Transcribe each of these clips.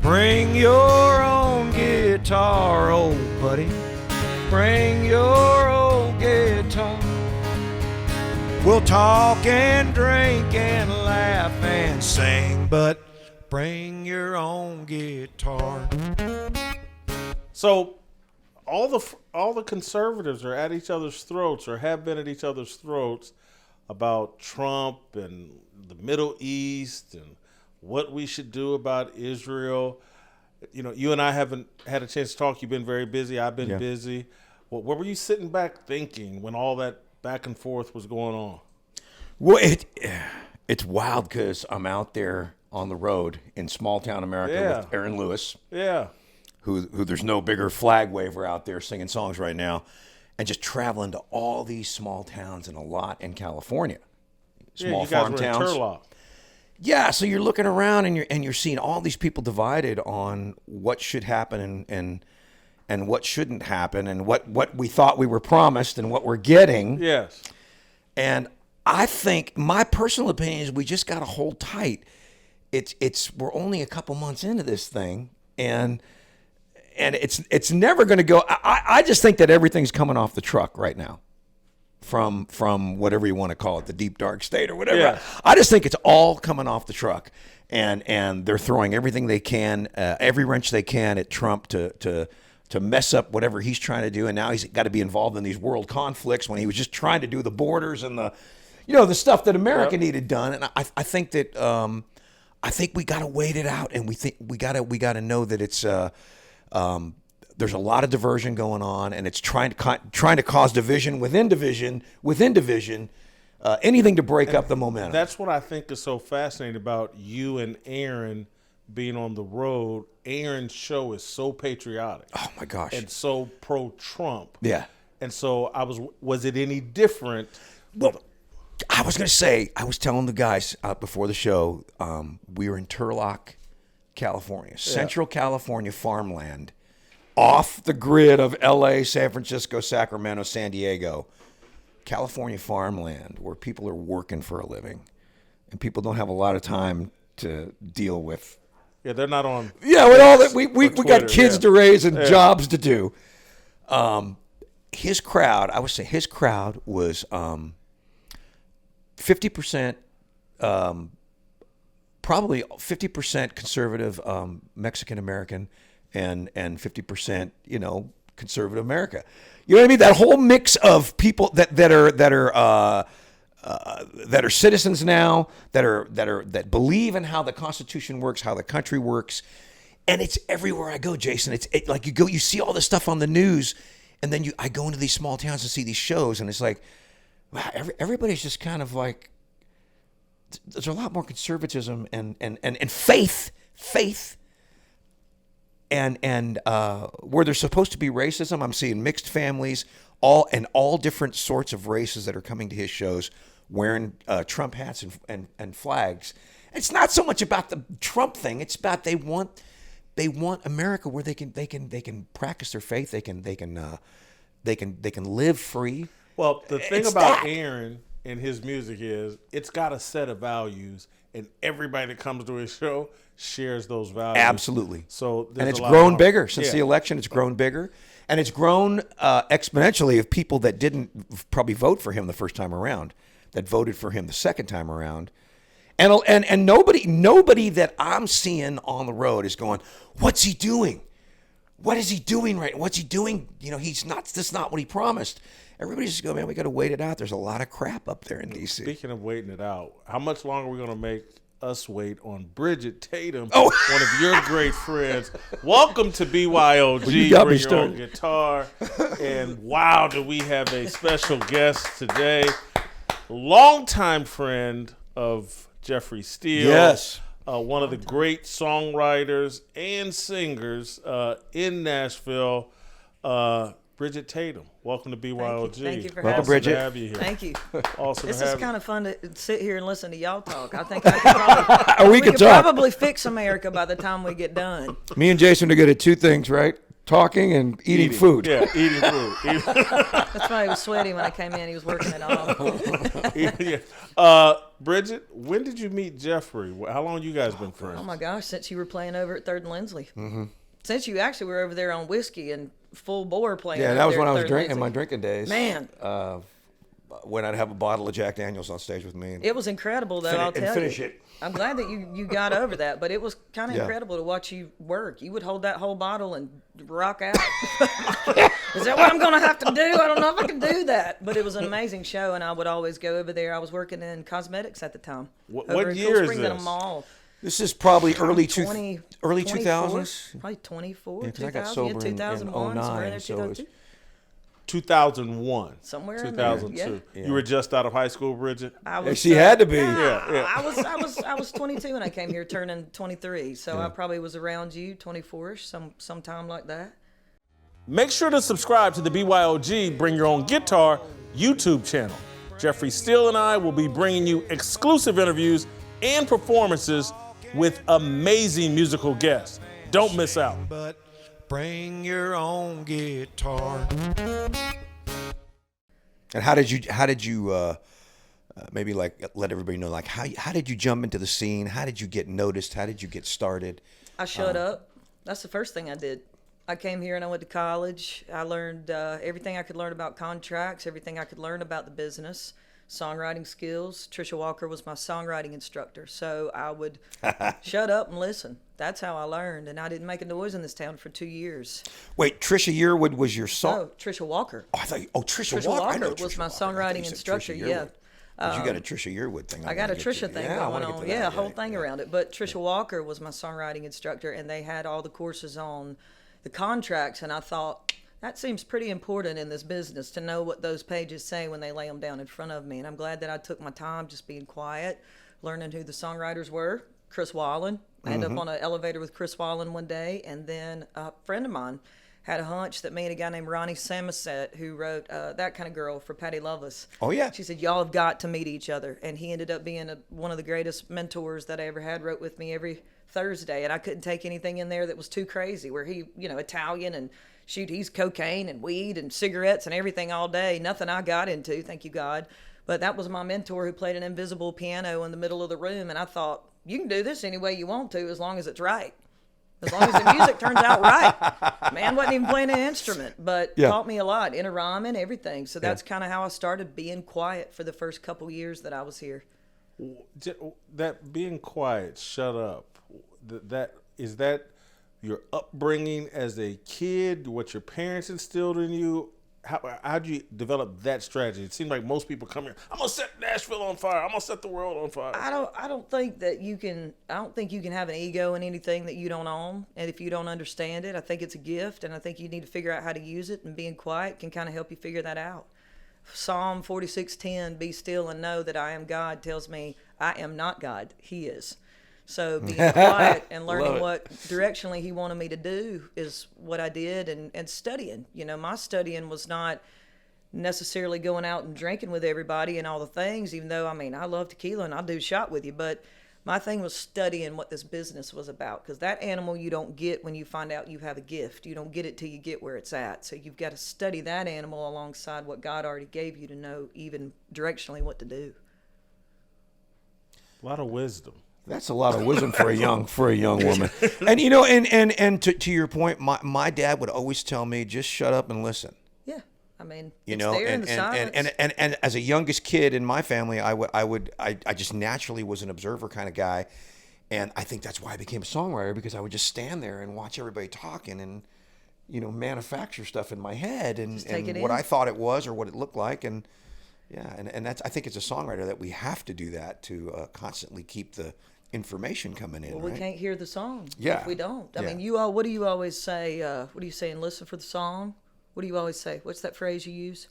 Bring your own guitar, old buddy. Bring your old guitar. We'll talk and drink and laugh and sing, but bring your own guitar. So all the conservatives are at each other's throats, or have been at each other's throats, about Trump and the Middle East and what we should do about Israel. You know, you and I haven't had a chance to talk. You've been very busy. I've been busy. What were you sitting back thinking when all that back and forth was going on? Well, it's wild because I'm out there on the road in small town America with Aaron Lewis. Yeah. Who there's no bigger flag waver out there singing songs right now, and just traveling to all these small towns and a lot in California. Small farm you guys were towns. in Turlock. Yeah, so you're looking around and you're seeing all these people divided on what should happen and what shouldn't happen, and what we thought we were promised and what we're getting. Yes. And I think my personal opinion is we just got to hold tight. We're only a couple months into this thing, and it's never going to go. I just think that everything's coming off the truck right now. From whatever you want to call it, the deep dark state or whatever. Yeah. I just think it's all coming off the truck, and they're throwing everything they can, every wrench they can at Trump to mess up whatever he's trying to do. And now he's got to be involved in these world conflicts when he was just trying to do the borders and the stuff that America needed done. And I think that I think we got to wait it out, and we got to know that it's. There's a lot of diversion going on, and it's trying to cause division within division, anything to break up the momentum. That's what I think is so fascinating about you and Aaron being on the road. Aaron's show is so patriotic. Oh my gosh. And so pro-Trump. Yeah. And so was it any different? Well, I was going to say, I was telling the guys before the show, we were in Turlock, California, Central California farmland, off the grid of LA, San Francisco, Sacramento, San Diego, California farmland where people are working for a living and people don't have a lot of time to deal with. Yeah, they're not on. Yeah, with all that we got kids to raise and Yeah. jobs to do. His crowd, I would say his crowd was 50%, probably 50% conservative Mexican American, and 50%, conservative America. You know what I mean? That whole mix of people that are citizens now, that believe in how the Constitution works, how the country works, and it's everywhere I go, Jason. It's like you see all this stuff on the news, and then I go into these small towns and see these shows, and it's like, wow, everybody's just kind of like, there's a lot more conservatism and faith. And where there's supposed to be racism, I'm seeing mixed families, all different sorts of races that are coming to his shows, wearing Trump hats and flags. It's not so much about the Trump thing; it's about they want America where they can practice their faith, they can live free. Well, the thing about Aaron and his music is it's got a set of values, and everybody that comes to his show shares those values. Absolutely. So and it's grown bigger since the election. It's grown bigger, and it's grown exponentially of people that didn't probably vote for him the first time around, that voted for him the second time around, and nobody that I'm seeing on the road is going, "What's he doing? What is he doing right? What's he doing? That's not what he promised." Everybody's just going, "Man, we got to wait it out. There's a lot of crap up there in D.C." Speaking of waiting it out, how much longer are we going to make us wait on Bridgette Tatum, one of your great friends? Welcome to BYOG. Well, you got me Bring your own guitar. And wow, do we have a special guest today. Longtime friend of Jeffrey Steele. Yes. One of the great songwriters and singers in Nashville, Bridgette Tatum. Welcome to BYOG. Thank you for Welcome, having Bridgette. me. To have you here. Thank you. Awesome This to is have kind of fun to sit here and listen to y'all talk. I think I could We could talk. probably fix America by the time we get done. Me and Jason are good at two things, right? talking and eating food. Yeah, eating food. That's why he was sweaty when I came in. He was working it off. Bridgette, when did you meet Jeffrey? How long you guys been friends? Oh my gosh, since you were playing over at 3rd and Lindsley. Mm-hmm. Since you actually were over there on whiskey and full bore playing. Yeah, over that was there when at I was 3rd and drinking Lindsley. my drinking days. Man. When I'd have a bottle of Jack Daniels on stage with me. It was incredible, though, I'll tell finish you. it. I'm glad that you got over that, but it was kind of incredible to watch you work. You would hold that whole bottle and rock out. Is that what I'm going to have to do? I don't know if I can do that. But it was an amazing show, and I would always go over there. I was working in cosmetics at the time. What year is this? Mall. This is probably early 24, 2000s. Probably 24, Yeah, 'cause I 2000, got sober in 2001, somewhere in 09, there, so it was 2002. 2001. Somewhere in 2002. there, You were just out of high school, Bridgette? I was, She had to be. Yeah. I was 22 when I came here, turning 23. So I probably was around you, 24ish, sometime like that. Make sure to subscribe to the BYOG Bring Your Own Guitar YouTube channel. Jeffrey Steele and I will be bringing you exclusive interviews and performances with amazing musical guests. Don't miss out. But bring your own guitar. And how did you maybe like let everybody know, like how did you jump into the scene? How did you get noticed? How did you get started? I showed up. That's the first thing I did. I came here and I went to college. I learned everything I could learn about contracts, everything I could learn about the business, songwriting skills. Trisha Walker was my songwriting instructor, so I would shut up and listen. That's how I learned, and I didn't make a noise in this town for 2 years. Wait, Trisha Yearwood was your song? Oh, Trisha Walker. Oh, I thought Trisha Trisha Walker. I know Walker was Trisha my Walker. I thought songwriting you said instructor, Trisha yeah. Yearwood. 'Cause you got a Trisha Yearwood thing. I got a wanna get Trisha to. thing Yeah, I going wanna on. get to Yeah, that. a whole thing yeah. around it. But Trisha Walker was my songwriting instructor, and they had all the courses on the contracts. And I thought, that seems pretty important in this business to know what those pages say when they lay them down in front of me. And I'm glad that I took my time just being quiet, learning who the songwriters were. Chris Wallen. I ended up on an elevator with Chris Wallen one day, and then a friend of mine had a hunch that me and a guy named Ronnie Samoset, who wrote That Kind of Girl for Patti Loveless. Oh, yeah. She said, y'all have got to meet each other. And he ended up being one of the greatest mentors that I ever had, wrote with me every Thursday. And I couldn't take anything in there that was too crazy, where he, Italian and shoot, he's cocaine and weed and cigarettes and everything all day. Nothing I got into, thank you, God. But that was my mentor who played an invisible piano in the middle of the room. And I thought, you can do this any way you want to as long as it's right. As long as the music turns out right. Man wasn't even playing an instrument, but taught me a lot, in a rhyming, everything. So that's kind of how I started being quiet for the first couple years that I was here. That being quiet, shut up, is that your upbringing as a kid, what your parents instilled in you? How'd you develop that strategy? It seems like most people come here, I'm gonna set Nashville on fire, I'm gonna set the world on fire. I don't think you can have an ego in anything that you don't own, and if you don't understand it, I think it's a gift, and I think you need to figure out how to use it, and being quiet can kind of help you figure that out. Psalm 46:10, be still and know that I am God, tells me I am not God, he is. So being quiet and learning what directionally he wanted me to do is what I did, and studying. My studying was not necessarily going out and drinking with everybody and all the things, even though, I love tequila and I'll do a shot with you, but my thing was studying what this business was about, because that animal you don't get when you find out you have a gift. You don't get it till you get where it's at. So you've got to study that animal alongside what God already gave you to know even directionally what to do. A lot of wisdom. That's a lot of wisdom for a young woman. And and to your point, my dad would always tell me, just shut up and listen. Yeah. It's there in the silence. And as a youngest kid in my family, I just naturally was an observer kind of guy. And I think that's why I became a songwriter, because I would just stand there and watch everybody talking and, manufacture stuff in my head and what I thought it was or what it looked like. And and that's, I think as a songwriter that we have to do that to constantly keep the information coming in. Well, we can't hear the song if we don't. Yeah. What do you always say? What are you saying? Listen for the song? What do you always say? What's that phrase you use?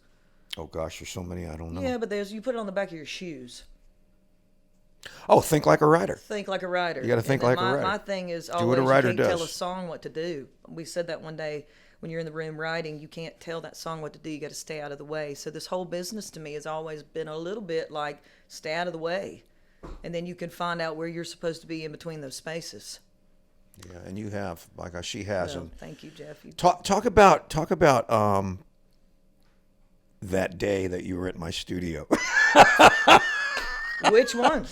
Oh gosh, there's so many I don't know. Yeah, but you put it on the back of your shoes. Oh, think like a writer. Think like a writer. You got to think like a writer. My thing is always, do what a writer you can't does. tell a song what to do. We said that one day when you're in the room writing, you can't tell that song what to do. You got to stay out of the way. So this whole business to me has always been a little bit like stay out of the way. And then you can find out where you're supposed to be in between those spaces. Yeah, and you have, like she has. So, And thank you, Jeff. talk about that day that you were at my studio. Which one?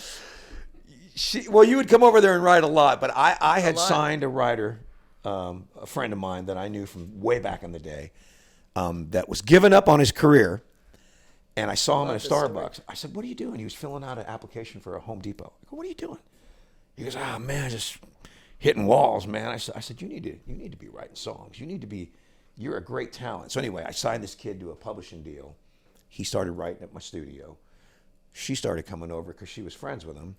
Well, you would come over there and write a lot, but I had lot. signed a writer, a friend of mine that I knew from way back in the day, that was giving up on his career. And I saw him in a Love this story. Starbucks. I said, "What are you doing?" He was filling out an application for a Home Depot. I go, "What are you doing?" He goes, "Ah, man, just hitting walls, man." I said, "You need to be writing songs. You're a great talent." So anyway, I signed this kid to a publishing deal. He started writing at my studio. She started coming over because she was friends with him.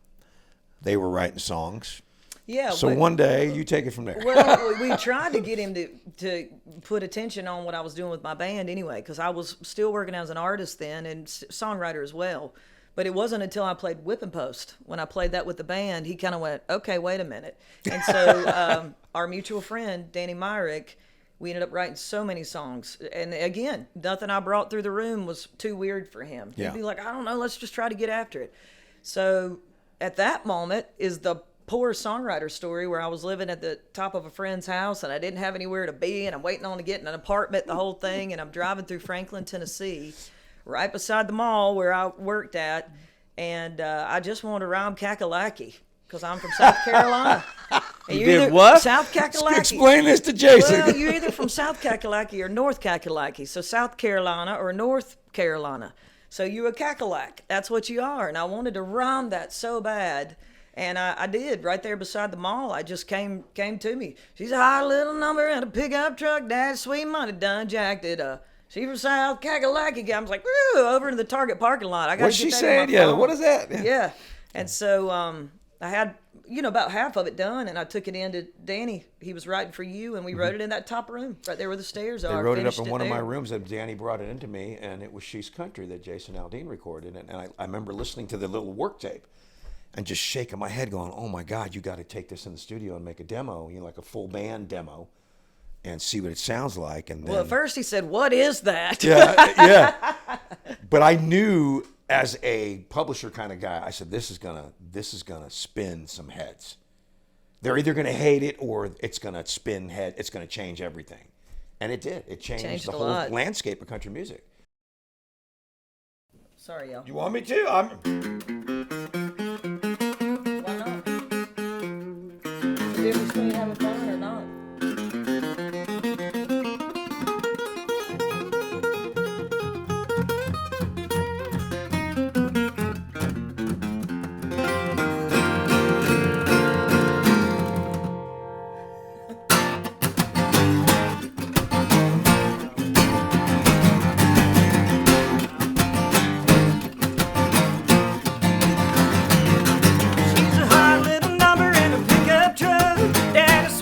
They were writing songs. Yeah. So one day, you take it from there. Well, we tried to get him to put attention on what I was doing with my band anyway, because I was still working as an artist then and songwriter as well. But it wasn't until I played Whip and Post, when I played that with the band, he kind of went, okay, wait a minute. And so our mutual friend, Danny Myrick, we ended up writing so many songs. And again, nothing I brought through the room was too weird for him. Yeah. He'd be like, I don't know, let's just try to get after it. So at that moment is the poor songwriter story where I was living at the top of a friend's house and I didn't have anywhere to be and I'm waiting on to get in an apartment, the whole thing, and I'm driving through Franklin, Tennessee, right beside the mall where I worked at, and I just wanted to rhyme Kakalaki because I'm from South Carolina. And You did what? South Kakalaki. Explain this to Jason. Well, you're either from South Kakalaki or North Kakalaki. So South Carolina or North Carolina. So you're a Kakalak. That's what you are. And I wanted to rhyme that so bad. And I did right there beside the mall. I just came to me. She's a hot little number in a pickup truck. Dad's sweet money done jacked it up. She from South Kakalaki. I was like, woo, over in the Target parking lot. I got What's to get she that in my saying? Yeah, phone. what is that? Yeah. And so I had, about half of it done, and I took it in to Danny. He was writing for you, and we wrote it in that top room, right there where the stairs are. They wrote it up Finished in one of my there. rooms, and Danny brought it into me, and it was She's Country that Jason Aldean recorded. And I remember listening to the little work tape and just shaking my head going, oh my God, you got to take this in the studio and make a demo, like a full band demo, and see what it sounds like. And then, Well, at first he said, what is that? yeah. But I knew as a publisher kind of guy, I said, this is gonna spin some heads. They're either gonna hate it or it's gonna spin head. It's gonna change everything, and it did. It changed the a whole lot. landscape of country music. Sorry, y'all. You want me to? Why not? The difference between having fun or not. She's a hot little number in a pickup truck. Daddy's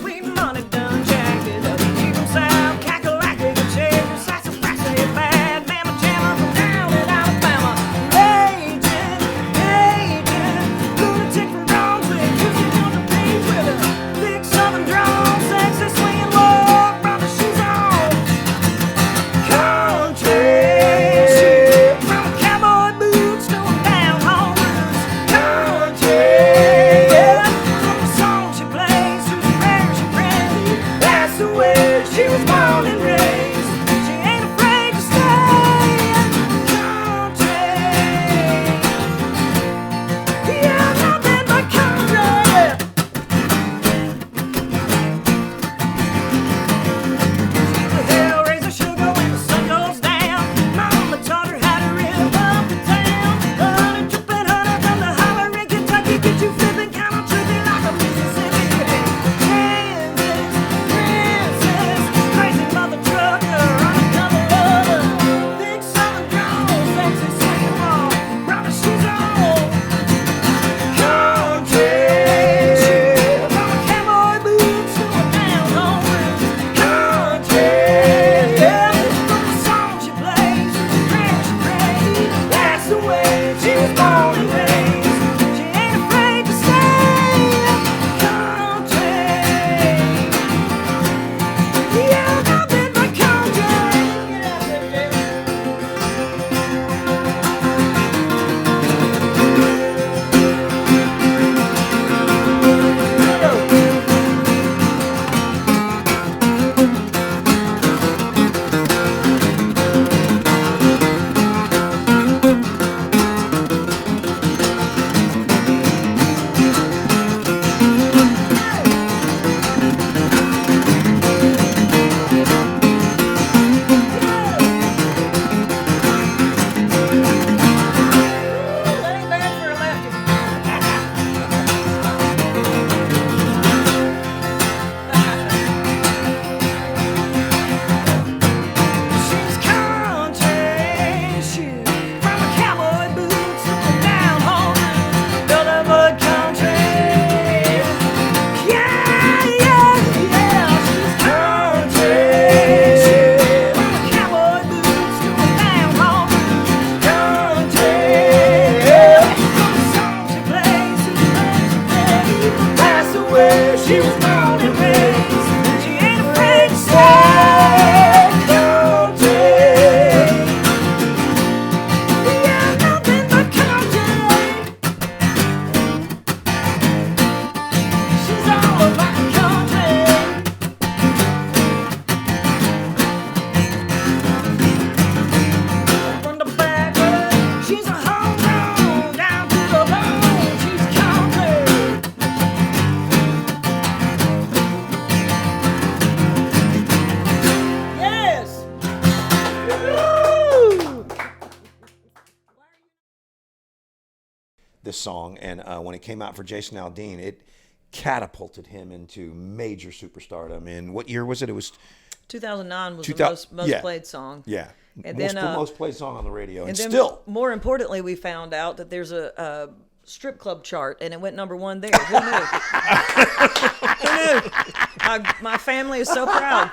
this song, and when it came out for Jason Aldean, it catapulted him into major superstardom. And what year was it? It was 2009 was the most played song. Yeah. And most played song on the radio. And then still. More importantly, we found out that there's a strip club chart, and it went #1 there. Who knew? Who knew? My family is so proud.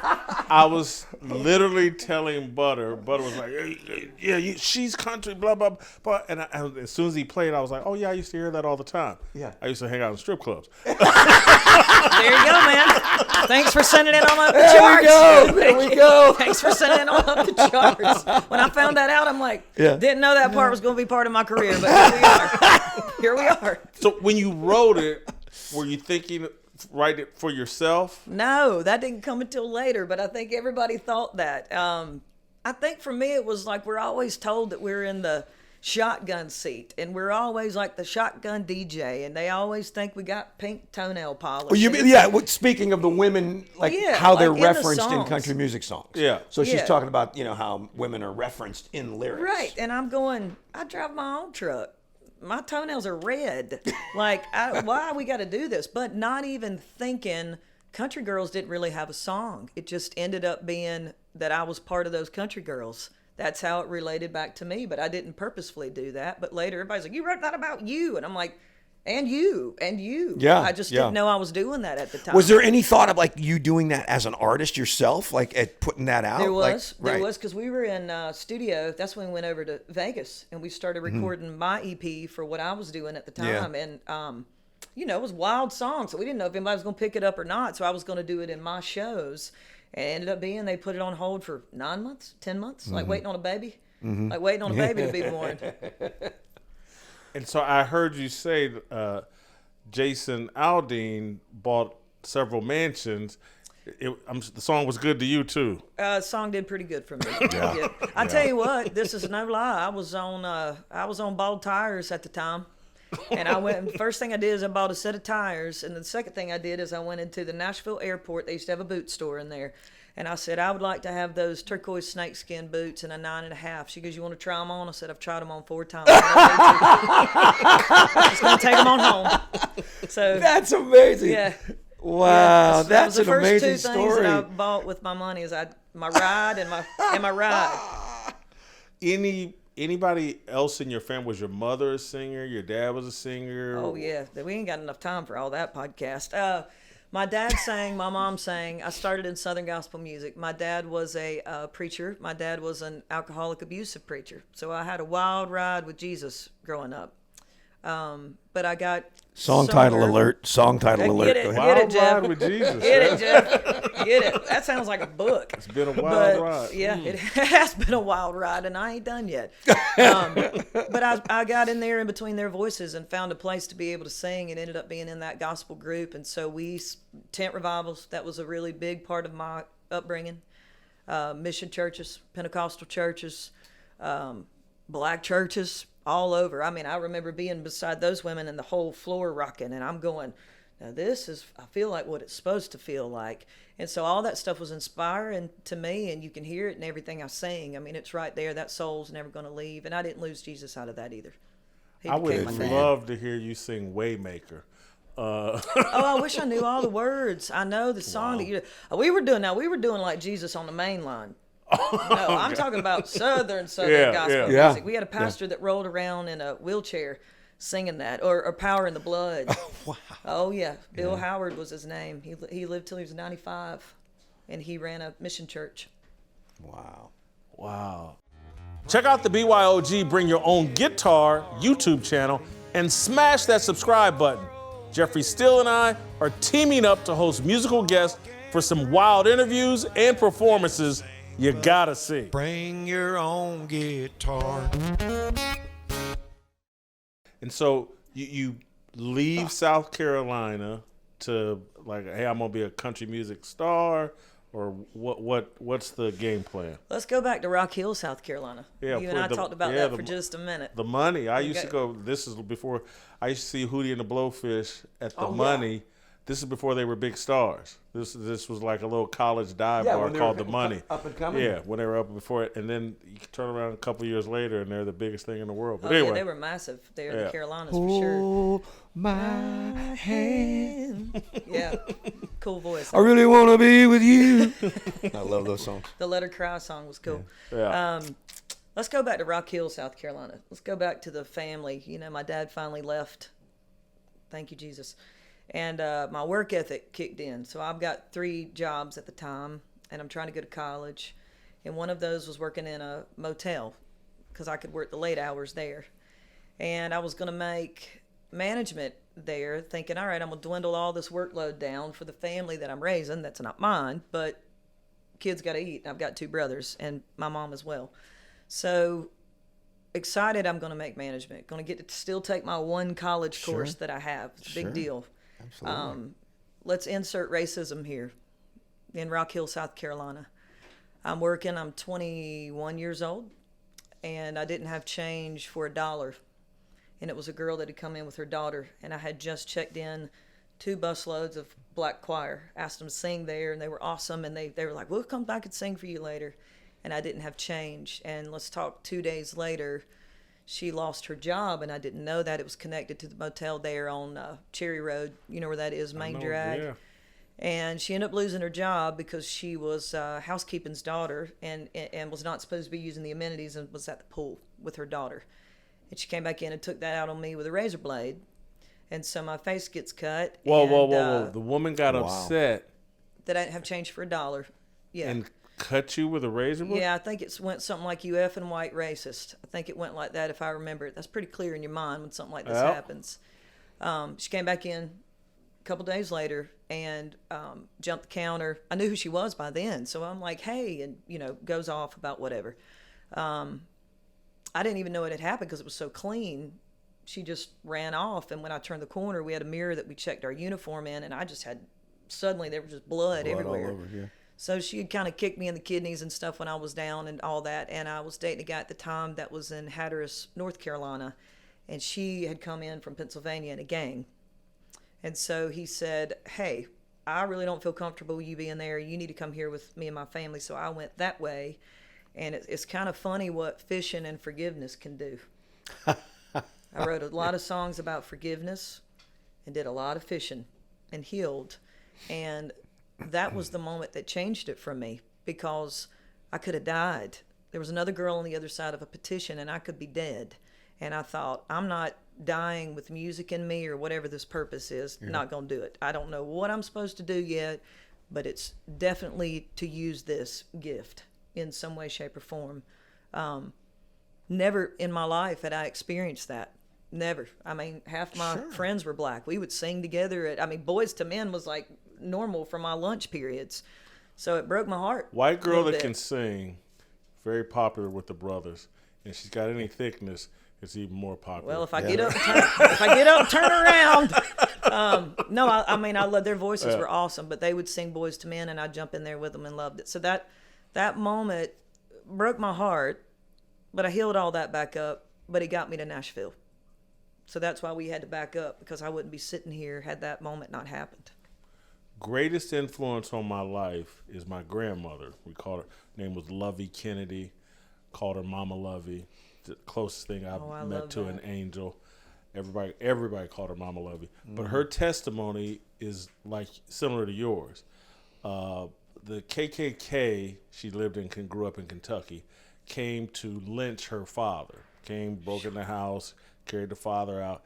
I was literally telling Butter was like, yeah, she's country, blah, blah, blah. And as soon as he played, I was like, oh, yeah, I used to hear that all the time. Yeah. I used to hang out in strip clubs. There you go, man. Thanks for sending it on up the charts. There we go. Thanks for sending it on up the charts. When I found that out, I'm like, didn't know that part was going to be part of my career, but here we are. Here we are. So when you wrote it, were you thinking write it for yourself? No, that didn't come until later, but I think everybody thought that. I think for me, it was like we're always told that we're in the shotgun seat, and we're always like the shotgun DJ, and they always think we got pink toenail polish. Well, speaking of the women, how they're like referenced in country music songs. Yeah. So she's talking about, how women are referenced in lyrics. Right, and I'm going, I drive my own truck. My toenails are red. Like, why we got to do this? But not even thinking country girls didn't really have a song. It just ended up being that I was part of those country girls. That's how it related back to me, but I didn't purposefully do that. But later, everybody's like, you wrote that about you. And I'm like, and you. Yeah. I just didn't know I was doing that at the time. Was there any thought of you doing that as an artist yourself, at putting that out? There was, because we were in studio. That's when we went over to Vegas, and we started recording my EP for what I was doing at the time. Yeah. And, it was wild songs, so we didn't know if anybody was going to pick it up or not. So I was going to do it in my shows. And it ended up being they put it on hold for 9 months, 10 months, like waiting on a baby. Like waiting on a baby to be born. And so I heard you say Jason Aldean bought several mansions. The song was good to you too. The song did pretty good for me. I tell you what, this is no lie. I was on bald tires at the time, and I went. And the first thing I did is I bought a set of tires, and the second thing I did is I went into the Nashville airport. They used to have a boot store in there. And I said, I would like to have those turquoise snakeskin boots in a 9.5. She goes, you want to try them on? I said, I've tried them on 4 times. I'm just going to take them on home. So that's amazing. Yeah. Wow, that's an amazing story. The first 2 things that I bought with my money is my ride and my ride. Anybody else in your family? Was your mother a singer? Your dad was a singer? Oh, yeah. We ain't got enough time for all that podcast. My dad sang, my mom sang. I started in Southern gospel music. My dad was a preacher. My dad was an alcoholic, abusive preacher. So I had a wild ride with Jesus growing up. But I got Song title alert. Go ahead. Get it, Jeff. With Jesus. Get it, Jeff. Get it. That sounds like a book. It's been a wild ride. Yeah, it has been a wild ride, and I ain't done yet. But I got in there in between their voices and found a place to be able to sing, and ended up being in that gospel group. And so tent revivals, that was a really big part of my upbringing. Mission churches, Pentecostal churches, black churches, all over. I mean, I remember being beside those women and the whole floor rocking, and I'm going, now I feel like what it's supposed to feel like. And so all that stuff was inspiring to me, and you can hear it in everything I sing. I mean, it's right there. That soul's never going to leave. And I didn't lose Jesus out of that either. I would love to hear you sing Waymaker. I wish I knew all the words. I know the song that we were doing like Jesus on the main line. No, I'm talking about southern gospel music. We had a pastor that rolled around in a wheelchair singing that, or Power in the Blood. Oh, wow. Oh, yeah. Bill Howard was his name. He lived till he was 95, and he ran a mission church. Wow. Check out the BYOG Bring Your Own Guitar YouTube channel and smash that subscribe button. Jeffrey Steele and I are teaming up to host musical guests for some wild interviews and performances you gotta see. Bring your own guitar. And so you leave South Carolina to hey, I'm gonna be a country music star, or what's the game plan? Let's go back to Rock Hill, South Carolina. Yeah, you and I talked about that for just a minute. The Money. I used to go. This is before I used to see Hootie and the Blowfish at the Money. This is before they were big stars. This was like a little college dive Yeah, bar when they called were The Money. up and coming. Yeah, when they were up before it, and then you turn around a couple years later, and they're the biggest thing in the world. But Oh, anyway, yeah, they were massive there in Yeah. the Carolinas for sure. Hold my hand. Yeah, cool voice. I really want to be with you. I love those songs. The Let Her Cry song was cool. yeah. Let's go back to Rock Hill, South Carolina. Let's go back to the family. You know, my dad finally left. Thank you, Jesus. And my work ethic kicked in. So I've got 3 jobs at the time, and I'm trying to go to college. And one of those was working in a motel because I could work the late hours there. And I was going to make management there, thinking, all right, I'm going to dwindle all this workload down for the family that I'm raising. That's not mine, but kids got to eat. I've got 2 brothers and my mom as well. So excited I'm going to make management. Going to get to still take my one college course that I have. It's a big deal. Absolutely. Let's insert racism here in Rock Hill, South Carolina. I'm working. I'm 21 years old, and I didn't have change for $1. And it was a girl that had come in with her daughter, and I had just checked in 2 busloads of black choir. Asked them to sing there, and they were awesome. And they were like, "We'll come back and sing for you later." And I didn't have change. And let's talk 2 days later, she lost her job, and I didn't know that. It was connected to the motel there on Cherry Road. You know where that is, Main Drag. Yeah. And she ended up losing her job because she was housekeeping's daughter and was not supposed to be using the amenities and was at the pool with her daughter. And she came back in and took that out on me with a razor blade. And so my face gets cut. Whoa. The woman got upset That I didn't have change for $1. Yeah. and cut you with a razor blade? Yeah, I think it went something like "you effing white racist." I think it went like that if I remember it. That's pretty clear in your mind when something like this Yep. happens. She came back in a couple days later and jumped the counter. I knew who she was by then, so I'm like, "Hey," and goes off about whatever. I didn't even know it had happened because it was so clean. She just ran off, and when I turned the corner, we had a mirror that we checked our uniform in, and I just had suddenly there was just blood everywhere. all over here. So she had kind of kicked me in the kidneys and stuff when I was down and all that. And I was dating a guy at the time that was in Hatteras, North Carolina. And she had come in from Pennsylvania in a gang. And so he said, "Hey, I really don't feel comfortable you being there. You need to come here with me and my family." So I went that way. And it's kind of funny what fishing and forgiveness can do. I wrote a lot of songs about forgiveness and did a lot of fishing and healed. And that was the moment that changed it for me because I could have died. There was another girl on the other side of a petition and I could be dead. And I thought, I'm not dying with music in me or whatever this purpose is. Not going to do it. I don't know what I'm supposed to do yet, but it's definitely to use this gift in some way, shape, or form. Never in my life had I experienced that. Never. I mean, half my friends were black. We would sing together. Boys to Men was like normal for my lunch periods. So it broke my heart. White girl that bit. can sing, very popular with the brothers. And she's got any thickness, it's even more popular. Well, if I get up, and turn around. No, I mean, I love their voices were awesome, but they would sing Boys to Men, and I'd jump in there with them and loved it. So that moment broke my heart, but I healed all that back up. But it got me to Nashville. So that's why we had to back up, because I wouldn't be sitting here had that moment not happened. Greatest influence on my life is my grandmother. We called her name was Lovey Kennedy. Called her Mama Lovey. The closest thing I've I met love to that. an angel. Everybody called her Mama Lovey. But her testimony is like similar to yours. The KKK, she grew up in Kentucky, came to lynch her father. Broke in the house, carried the father out.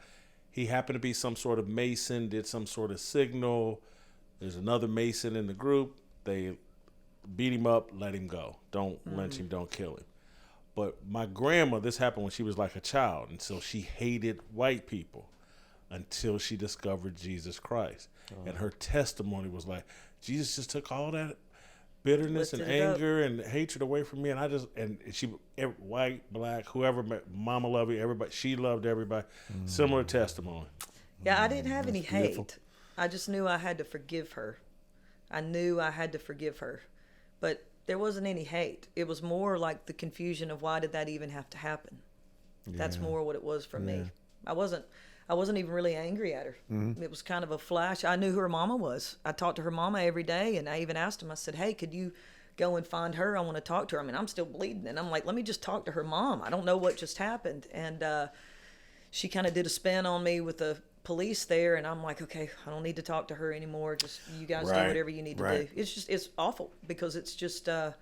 He happened to be some sort of Mason, did some sort of signal. There's another Mason in the group. They beat him up, let him go. Don't lynch him, don't kill him. But my grandma, this happened when she was like a child, and so she hated white people until she discovered Jesus Christ. And her testimony was like, Jesus just took all that bitterness and Lifted it up. anger and hatred away from me, and she, white, black, whoever, Mama Lovey, everybody, she loved everybody. Similar testimony. Yeah, I didn't have any beautiful. hate. I just knew I had to forgive her. I knew I had to forgive her. But there wasn't any hate. It was more like the confusion of why did that even have to happen? That's more what it was for me. I I wasn't even really angry at her. It was kind of a flash. I knew who her mama was. I talked to her mama every day, and I even asked him, I said, hey, could you go and find her? I want to talk to her. I mean, I'm still bleeding. And I'm like, let me just talk to her mom. I don't know what just happened. And she kind of did a spin on me with the police there, and I'm like, okay, I don't need to talk to her anymore. Just you guys do whatever you need to do. It's awful because it's just, I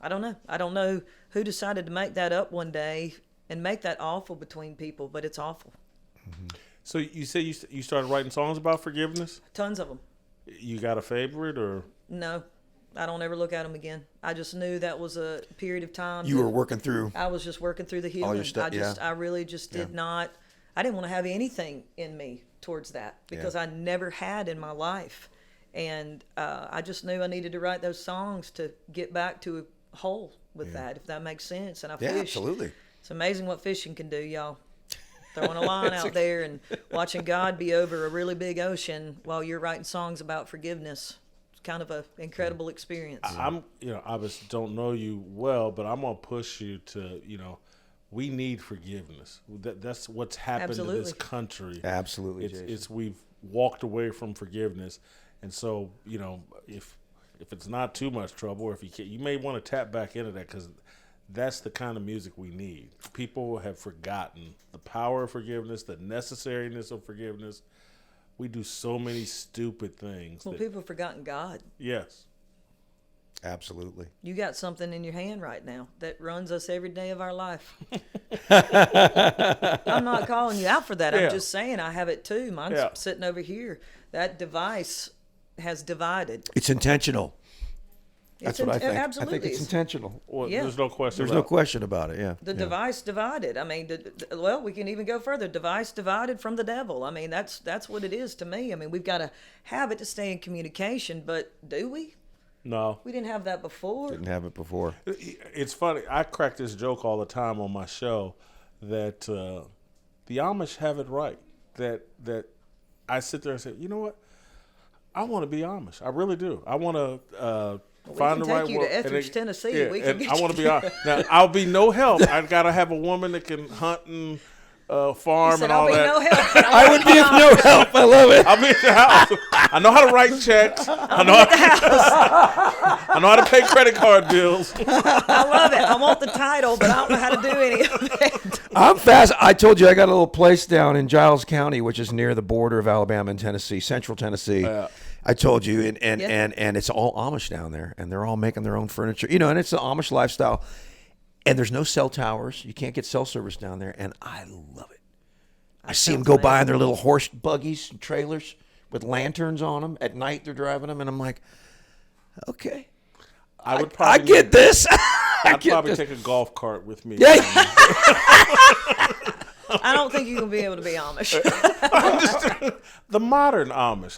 don't know. I don't know who decided to make that up one day and make that awful between people, but it's awful. So you say you started writing songs about forgiveness? Tons of them. You got a favorite or? No, I don't ever look at them again. I just knew that was a period of time. You were working through. I was just working through the healing. All your stuff, I really just did not. I didn't want to have anything in me towards that because I never had in my life, and I just knew I needed to write those songs to get back to a whole with that, if that makes sense. And I fished. Absolutely. It's amazing what fishing can do, y'all. Throwing a line out there and watching God be over a really big ocean while you're writing songs about forgiveness. It's kind of an incredible experience. I obviously don't know you well, but I'm gonna push you to, we need forgiveness. That's what's happened to this country. Absolutely, it's we've walked away from forgiveness, and so if it's not too much trouble, or if you can, you may want to tap back into that because that's the kind of music we need. People have forgotten the power of forgiveness, the necessariness of forgiveness. We do so many stupid things. Well, people have forgotten God. Yes. Absolutely. You got something in your hand right now that runs us every day of our life. I'm not calling you out for that. I'm just saying I have it too. Mine's sitting over here. That device has divided. It's intentional. That's what I think. Absolutely. I think it's intentional. Well, there's no question. There's no question about it. Yeah. The device divided. I mean, well, we can even go further. Device divided from the devil. I mean, that's what it is to me. I mean, we've got to have it to stay in communication, but do we? No. We didn't have that before. Didn't have it before. It's funny. I crack this joke all the time on my show that the Amish have it right. That I sit there and say, you know what? I want to be Amish. I really do. I want to find the right word. We can take you to Etheridge, Tennessee. Yeah, we can I want to be Amish. Now, I'll be no help. I've got to have a woman that can hunt and farm and all that. No help. I would be of no help. I love it. I'll be at the house. I know how to write checks. I know how to pay credit card bills. I love it. I want the title, but I don't know how to do any of it. I'm fast. I told you I got a little place down in Giles County, which is near the border of Alabama and Tennessee, central Tennessee. I told you, and it's all Amish down there, and they're all making their own furniture, and it's the Amish lifestyle. And there's no cell towers. You can't get cell service down there, and I love it. I see them go by in their little horse buggies and trailers with lanterns on them. At night, they're driving them, and I'm like, okay. I get this. I'd probably take a golf cart with me. Yeah. I don't think you're going to be able to be Amish. The modern Amish.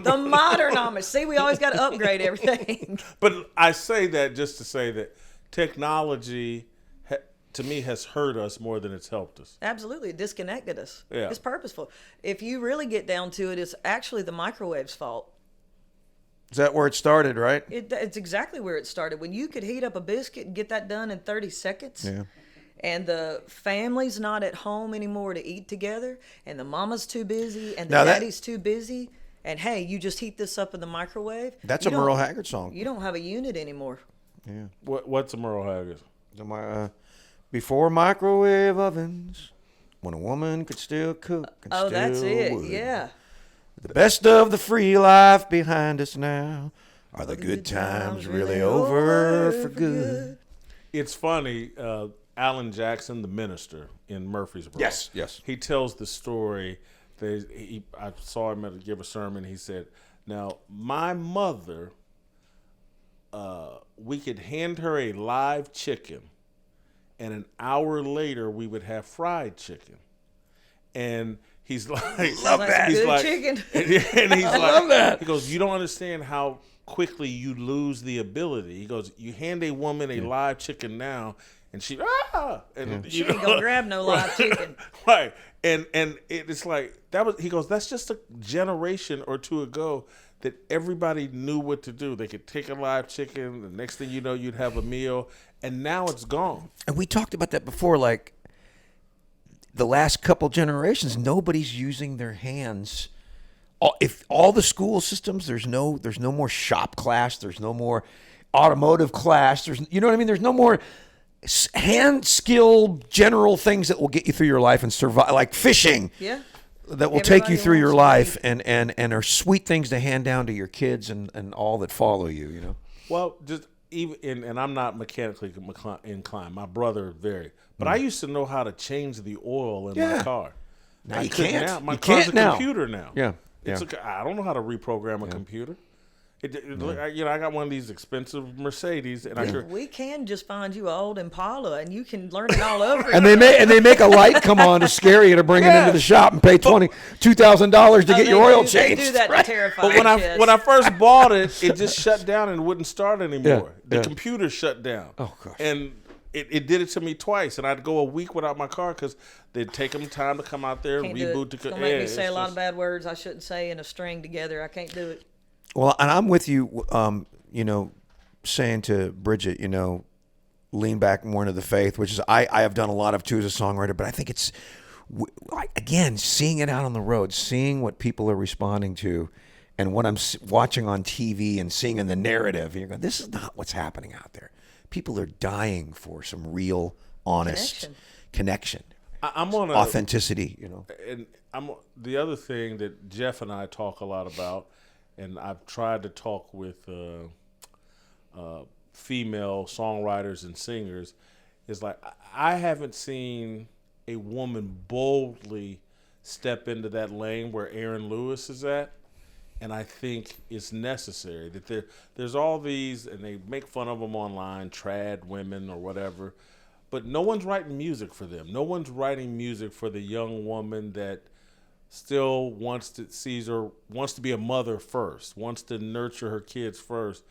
The modern Amish. See, we always got to upgrade everything. But I say that just to say that technology, to me, has hurt us more than it's helped us. Absolutely. It disconnected us. Yeah. It's purposeful. If you really get down to it, it's actually the microwave's fault. Is that where it started, right? It's exactly where it started. When you could heat up a biscuit and get that done in 30 seconds. Yeah. And the family's not at home anymore to eat together, and the mama's too busy, and the daddy's too busy, and hey, you just heat this up in the microwave. That's a Merle Haggard song. You don't have a unit anymore. Yeah. What's a Merle Haggard? Before microwave ovens, when a woman could still cook and still that's it. would. Yeah. The best of the free life behind us now. Are the good times really over for good? It's funny. Alan Jackson, the minister in Murfreesboro. Yes. He tells the story. I saw him give a sermon. He said, "Now, my mother, we could hand her a live chicken, and an hour later we would have fried chicken." And he's like, "Love that! He's good like, chicken." And he's like, love that. He goes, "You don't understand how quickly you lose the ability." He goes, "You hand a woman a live chicken now." And she she ain't gonna grab no live chicken. Right. And it's like that was. He goes, that's just a generation or two ago that everybody knew what to do. They could take a live chicken. The next thing you know, you'd have a meal. And now it's gone. And we talked about that before. Like, the last couple generations, nobody's using their hands. If all the school systems, there's no more shop class, there's no more automotive class, you know what I mean? There's no more hand skill general things that will get you through your life and survive, like fishing. Yeah. That will take you through your life wants and are sweet things to hand down to your kids and all that follow you, you know. Well, just even and I'm not mechanically inclined. My brother very, but I used to know how to change the oil in my car. Now I you couldn't can't. Now. My You car's can't a now. computer now. Yeah. I don't know how to reprogram a computer. I got one of these expensive Mercedes, and We can just find you an old Impala, and you can learn it all over. And they make a light come on to scare you to bring it into the shop and pay $2,000 to get your oil changed. They do that to terrify But when I first bought it, it just shut down and wouldn't start anymore. The computer shut down. Oh, gosh. And it did it to me twice, and I'd go a week without my car because they'd take them time to come out there and reboot the car. It's gonna make me say a lot of bad words I shouldn't say in a string together. I can't do it. Well, and I'm with you, saying to Bridgette, lean back more into the faith, which is I have done a lot of too as a songwriter, but I think it's, again, seeing it out on the road, seeing what people are responding to and what I'm watching on TV and seeing in the narrative, you're going, this is not what's happening out there. People are dying for some real, honest connection. I'm on authenticity, And the other thing that Jeff and I talk a lot about, and I've tried to talk with female songwriters and singers, is like I haven't seen a woman boldly step into that lane where Aaron Lewis is at, and I think it's necessary that there's all these, and they make fun of them online, trad women or whatever, but no one's writing music for them. No one's writing music for the young woman that still wants to be a mother first, wants to nurture her kids first.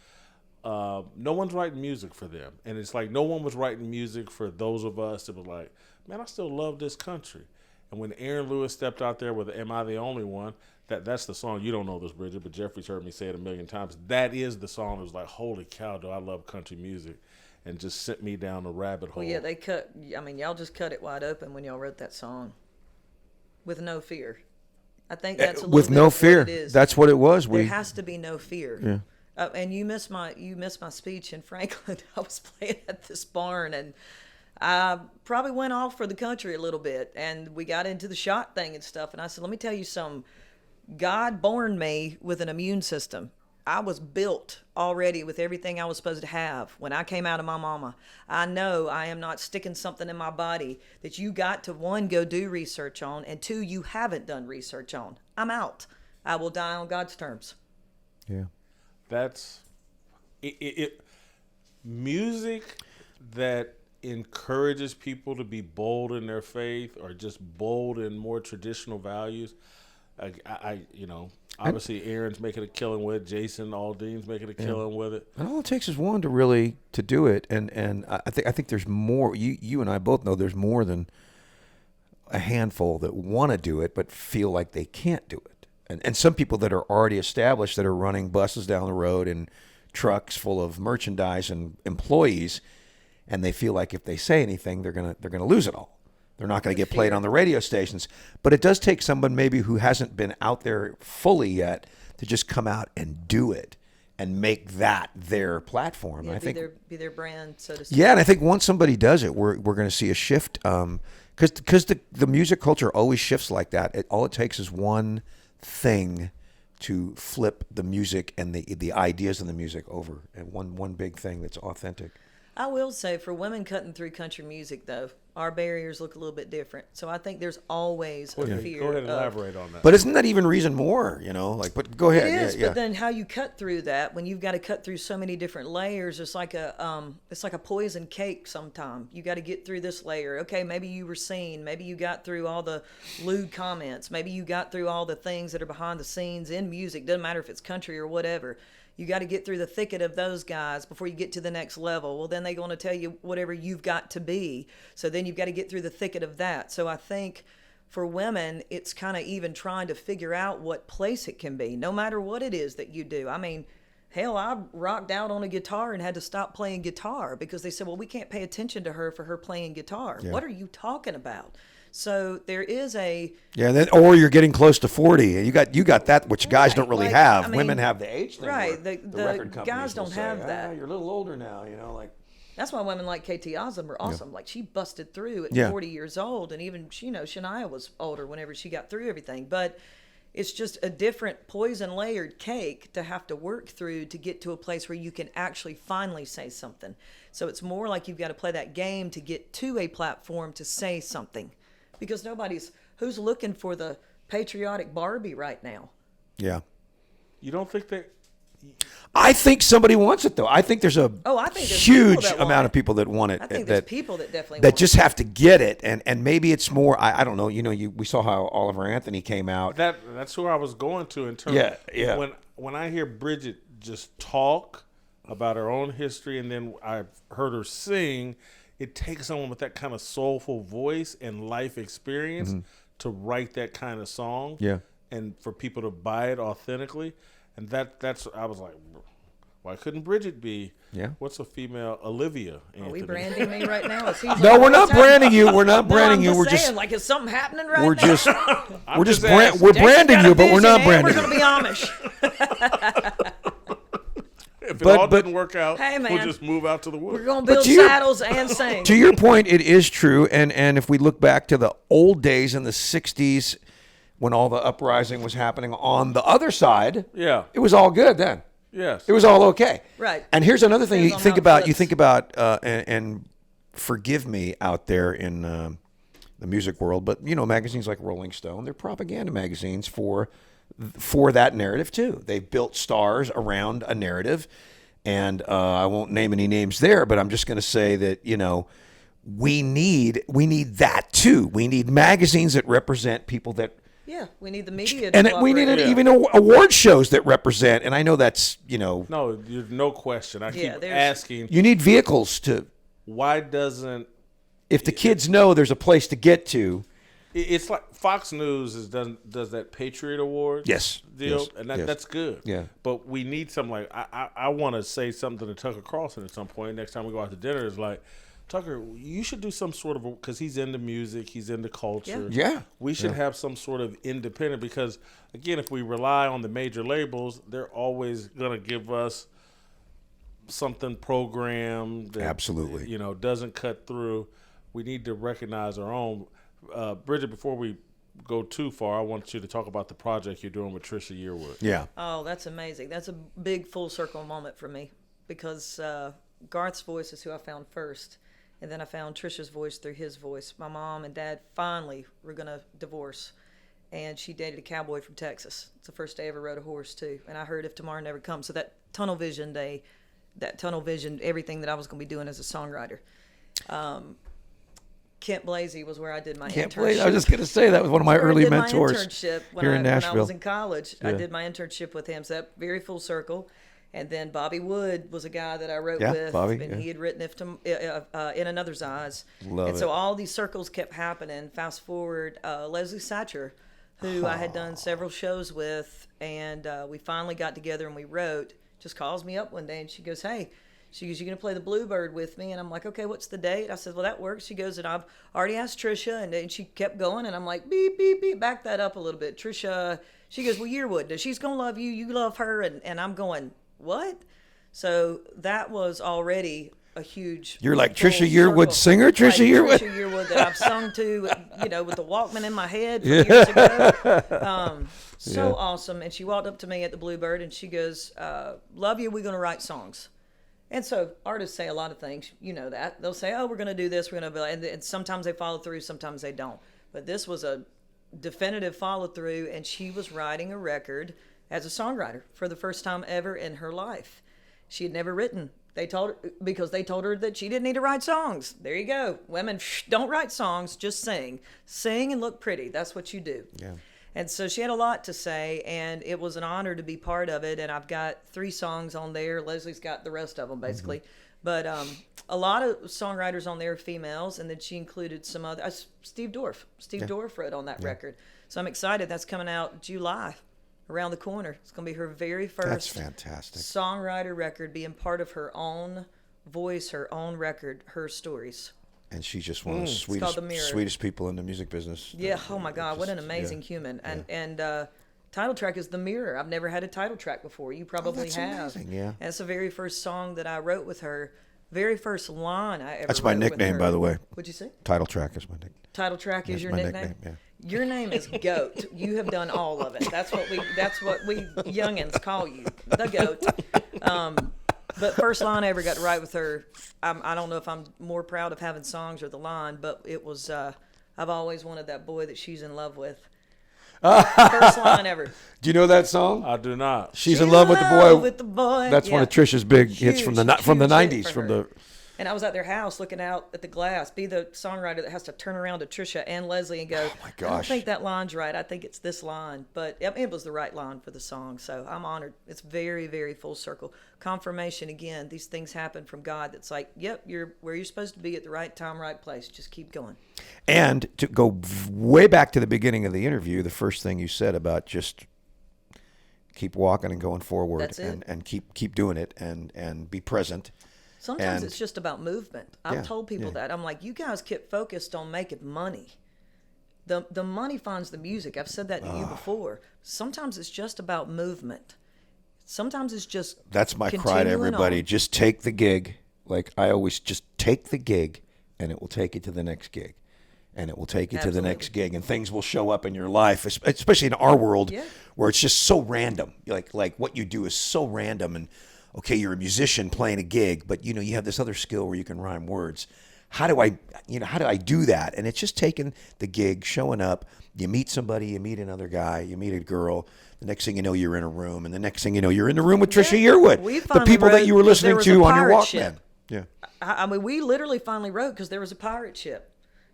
No one's writing music for them. And it's like no one was writing music for those of us that were like, man, I still love this country. And when Aaron Lewis stepped out there with Am I the Only One, that's the song. You don't know this, Bridgette, but Jeffrey's heard me say it a million times. That is the song that was like, holy cow, do I love country music, and just sent me down the rabbit hole. Well, yeah, y'all just cut it wide open when y'all wrote that song. With no fear. I think that's a little with bit no of fear. What it is. That's what it was. There has to be no fear. Yeah. And you missed my speech in Franklin. I was playing at this barn, and I probably went off for the country a little bit, and we got into the shot thing and stuff. And I said, let me tell you something. God born me with an immune system. I was built already with everything I was supposed to have when I came out of my mama. I know I am not sticking something in my body that you got to, one, go do research on, and two, you haven't done research on. I'm out. I will die on God's terms. Yeah. That's it. Music that encourages people to be bold in their faith or just bold in more traditional values. Obviously Aaron's making a killing with it. Jason Aldean's making a killing with it. And all it takes is one to do it. And I think there's more. You and I both know there's more than a handful that want to do it but feel like they can't do it. And some people that are already established that are running buses down the road and trucks full of merchandise and employees, and they feel like if they say anything, they're gonna lose it all. They're not going to get played on the radio stations. But it does take someone maybe who hasn't been out there fully yet to just come out and do it and make that their platform. Yeah, I think be their brand, so to speak. Yeah, and I think once somebody does it, we're going to see a shift. Because the music culture always shifts like that. All it takes is one thing to flip the music and the ideas in the music over, and one big thing that's authentic. I will say, for women cutting through country music, though, our barriers look a little bit different. So I think there's always a fear. Go ahead and elaborate on that. But isn't that even reason more, But go ahead. It is, yeah. but then how you cut through that, when you've got to cut through so many different layers, it's like a poison cake sometimes. You got to get through this layer. Okay, maybe you were seen. Maybe you got through all the lewd comments. Maybe you got through all the things that are behind the scenes in music. Doesn't matter if it's country or whatever. You got to get through the thicket of those guys before you get to the next level. Well, then they're going to tell you whatever you've got to be. So then you've got to get through the thicket of that. So I think for women, it's kind of even trying to figure out what place it can be, no matter what it is that you do. I mean, hell, I rocked out on a guitar and had to stop playing guitar because they said, well, we can't pay attention to her for her playing guitar. Yeah. What are you talking about? So there is a Yeah, then, or you're getting close to 40. You got that, which guys don't really like, have. I mean, Women have the age thing. right, where the record companies guys will don't say, have that. You're a little older now, like. That's why women like KT Osmond were awesome. Like she busted through at Yeah. 40 years old, and even Shania was older whenever she got through everything. But it's just a different poison layered cake to have to work through to get to a place where you can actually finally say something. So it's more like you've got to play that game to get to a platform to say something, because who's looking for the patriotic Barbie right now. Yeah. You don't think that? I think somebody wants it, though. I think there's a I think there's people huge that want amount it. of people that want it. I think there's people that definitely that want just have to get it, and maybe it's more. I don't know. We saw how Oliver Anthony came out. That's who I was going to in terms. Yeah. When I hear Bridgette just talk about her own history, and then I've heard her sing, it takes someone with that kind of soulful voice and life experience to write that kind of song. Yeah. And for people to buy it authentically. And that's I was like, why couldn't Bridgette be? Yeah. What's a female? Olivia Anthony. Are we branding me right now? No, we're not branding you. We're not branding you. I'm We're saying, just like, is something happening right we're now? just we're just asking. we're Jason's branding got a you, but we're vision, not and branding We're you. going to be Amish. If it But- all but- didn't work out, Hey, we'll man. just move out to the We're woods. going to build to your- saddles and sing. To your point, it is true, and if we look back to the old days in the '60s, when all the uprising was happening on the other side, Yeah. it was all good then. Yes. It was all okay. Right. And here's another thing Depends you on think how it about. You flips. think about, and forgive me out there in the music world, but magazines like Rolling Stone, they're propaganda magazines for that narrative too. They've built stars around a narrative, and I won't name any names there, but I'm just going to say that we need that too. We need magazines that represent people that. Yeah, we need the media to And we need cooperate. even award shows that represent, and I know that's, No, there's no question. I keep there's- asking, you need vehicles to, why doesn't if the kids know there's a place to get to. it's like Fox News does that Patriot Award Yes, deal, yes, and yes. that's good. Yeah. But we need something like I want to say something to Tucker Carlson at some point. Next time we go out to dinner, is like, Tucker, you should do some sort of, because he's into music, he's into culture. Yeah. We should have some sort of independent, because again, if we rely on the major labels, they're always going to give us something programmed that Absolutely. doesn't cut through. We need to recognize our own. Bridgette, before we go too far, I want you to talk about the project you're doing with Trisha Yearwood. Yeah. Oh, that's amazing. That's a big full circle moment for me, because Garth's voice is who I found first. And then I found Trisha's voice through his voice. My mom and dad finally were going to divorce. And she dated a cowboy from Texas. It's the first day I ever rode a horse, too. And I heard If Tomorrow Never Comes. So that tunnel vision day, everything that I was going to be doing as a songwriter. Kent Blasey was where I did my Can't internship. believe, I was just going to say that was one of my Where I early did mentors my internship when here I in Nashville. When I was in college. I Yeah. did my internship with him. So that very full circle. And then Bobby Wood was a guy that I wrote Yeah, with, Bobby, and yeah. he had written In Another's Eyes. Love and so it. all these circles kept happening. Fast forward, Leslie Satcher, who I had done several shows with, and we finally got together and we wrote. Just calls me up one day and she goes, "Hey." She goes, "You gonna play the Bluebird with me?" And I'm like, "Okay, what's the date?" I said, "Well, that works." She goes, "And I've already asked Trisha," and she kept going, and I'm like, "Beep, beep, beep." Back that up a little bit. Trisha, she goes, "Well, Yearwood, she's gonna love you. You love her," and I'm going, "What?" So that was already a huge. You're like full Trisha Yearwood circle. singer, Trisha Yearwood? Trisha Yearwood that I've sung to, with the Walkman in my head from years ago. So awesome. And she walked up to me at the Bluebird and she goes, "Love you. We're gonna write songs." And so artists say a lot of things, that. They'll say, "Oh, we're going to do this, we're going to," and sometimes they follow through, sometimes they don't. But this was a definitive follow through, and she was writing a record as a songwriter for the first time ever in her life. She had never written. They told her that she didn't need to write songs. There you go. Women don't write songs, just sing. Sing and look pretty. That's what you do. Yeah. And so she had a lot to say, and it was an honor to be part of it. And I've got 3 songs on there. Leslie's got the rest of them, basically. But a lot of songwriters on there are females, and then she included some other. Steve Dorff. Steve Dorff wrote on that record. So I'm excited. That's coming out July, around the corner. It's going to be her very first That's fantastic. songwriter record, being part of her own voice, her own record, her stories. And she's just one of the called The Mirror. sweetest people in the music business. Yeah. Oh my God, what an amazing human. And title track is The Mirror. I've never had a title track before. You probably have. Amazing, yeah. And it's the very first song that I wrote with her. Very first line I ever. That's my wrote with nickname, her. by the way. What'd you say? Title track is my nickname. Title track is your my nickname. Yeah. Your name is Goat. You have done all of it. That's what we youngins call you, the Goat. But first line I ever got to write with her, I don't know if I'm more proud of having songs or the line, but it was I've always wanted that boy that she's in love with. First line ever. Do you know that song? I do not. She's in love with the boy. With the boy. That's one of Trisha's big hits from the Huge 90s. hit for her. And I was at their house looking out at the glass, be the songwriter that has to turn around to Trisha and Leslie and go, oh my I don't gosh. think that line's right. I think it's this line. But it was the right line for the song. So I'm honored. It's very, very full circle. Confirmation, again, these things happen from God. That's like, yep, you're where you're supposed to be at the right time, right place. Just keep going. And to go way back to the beginning of the interview, the first thing you said about just keep walking and going forward. That's it. And keep doing it and be present. Sometimes And- it's just about movement. I've told people that. I'm like, you guys get focused on making money. The money finds the music. I've said that to you before. Sometimes it's just about movement. Sometimes it's just That's my cry to continuing everybody. on. Just take the gig. Like I always just take the gig and it will take you to the next gig. And it will take you to the next Absolutely. gig, and things will show up in your life, especially in our world, where it's just so random. Like what you do is so random, and okay, you're a musician playing a gig, but you have this other skill where you can rhyme words. How do I do that? And it's just taking the gig, showing up. You meet somebody, you meet another guy, you meet a girl. The next thing you know, you're in a room, and the next thing you know, you're in the room with Trisha Yearwood, We the finally people that wrote you were because there listening was to a on your pirate Walkman. ship. Yeah. I mean, we literally finally wrote because there was a pirate ship.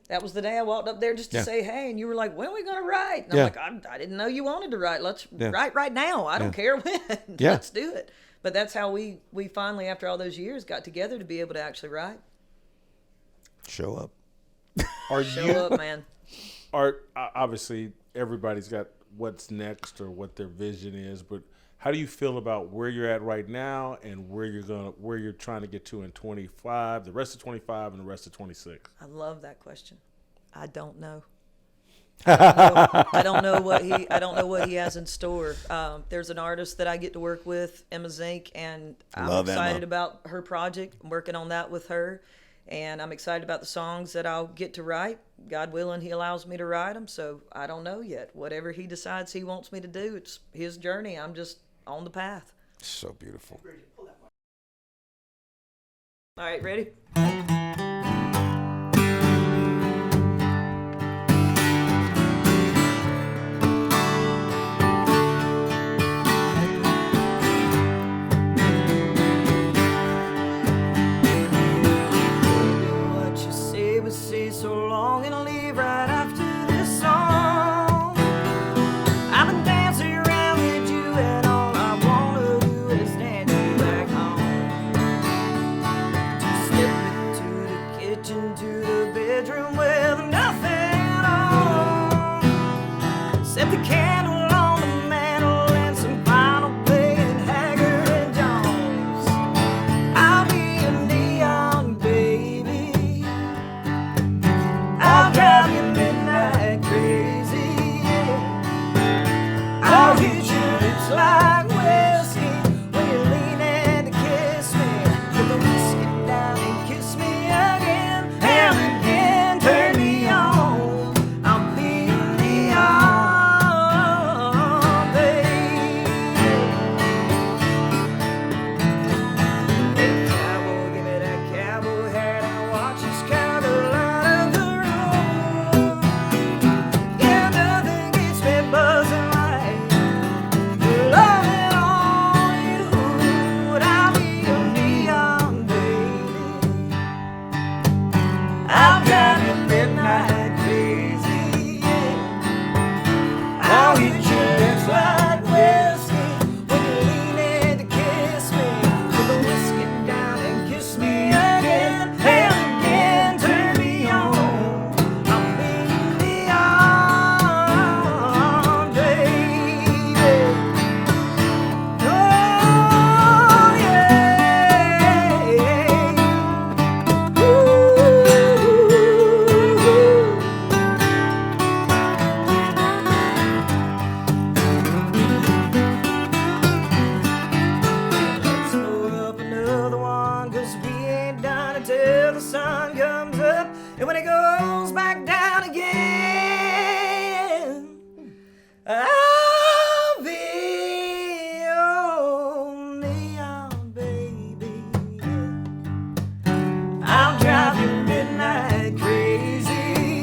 That was the day I walked up there just to Yeah. say, hey, and you were like, when are we going to write? And I'm Yeah. like, I didn't know you wanted to write. Let's write right now. I don't care when. Yeah. Let's do it. But that's how we finally, after all those years, got together to be able to actually write. Show up. Are Show you? up, man. Obviously everybody's got what's next or what their vision is, but how do you feel about where you're at right now and where you're trying to get to in 25, the rest of 25, and the rest of 26? I love that question. I don't know. I don't know what he has in store. There's an artist that I get to work with, Emma Zink, and I'm Love excited Emma. about her project. I'm working on that with her, and I'm excited about the songs that I'll get to write. God willing, he allows me to write them. So I don't know yet. Whatever he decides he wants me to do, it's his journey. I'm just on the path. So beautiful. All right, ready? What you say, but say so long and leave right after this song. I've been dancing around with you, and all I wanna do is dance you back home. Just slip sun comes up and when it goes back down again, I'll be your neon baby. I'll drive you midnight crazy.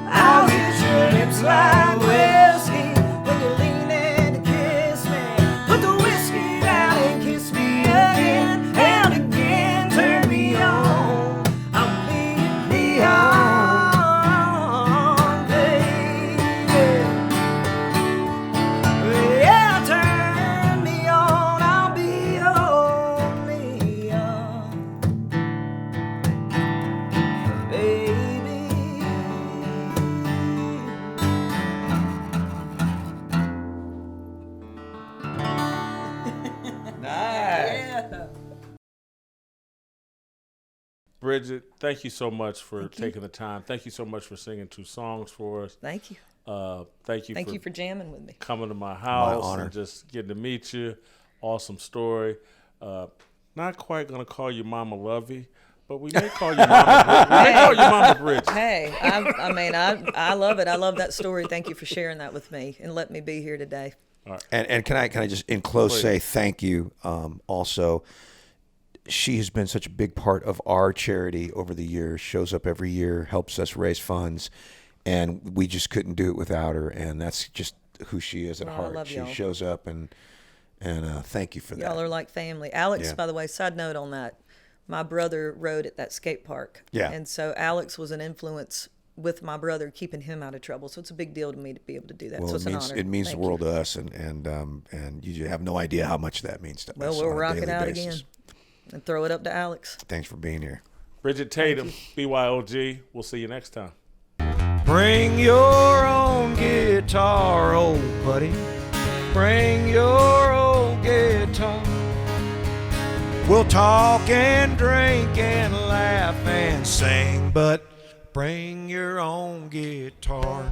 I'll hit your lips like whiskey when you lean in to kiss me. Put the whiskey down and kiss me again and again. Turn me on. I'll be neon, baby. Yeah, turn me on. I'll be your neon, baby. Yeah. Bridgette, thank you so much for taking the time. Thank you so much for singing 2 songs for us. Thank you. Thank you for jamming with me. coming to my house honor. and just getting to meet you. Awesome story. Not quite gonna call you Mama Lovey, but we may call you Mama. We may call you Mama Bridgette. Hey, I love it. I love that story. Thank you for sharing that with me and letting me be here today. And can I just in close Please. say thank you? Also, she has been such a big part of our charity over the years. Shows up every year, helps us raise funds, and we just couldn't do it without her. And that's just who she is at Well, I heart. love She y'all. shows up, and thank you for that. Y'all are like family. Alex, Yeah. by the way, side note on that, my brother rode at that skate park. Yeah. And so Alex was an influence with my brother, keeping him out of trouble. So it's a big deal to me to be able to do that. Well, so it's an honor. it means Thank the world you. to us, and you have no idea how much that means to Well, us. we'll on a rock it daily out basis. again and throw it up to Alex. Thanks for being here. Bridgette Tatum, BYOG. We'll see you next time. Bring your own guitar, old buddy. Bring your old guitar. We'll talk and drink and laugh and sing, but bring your own guitar.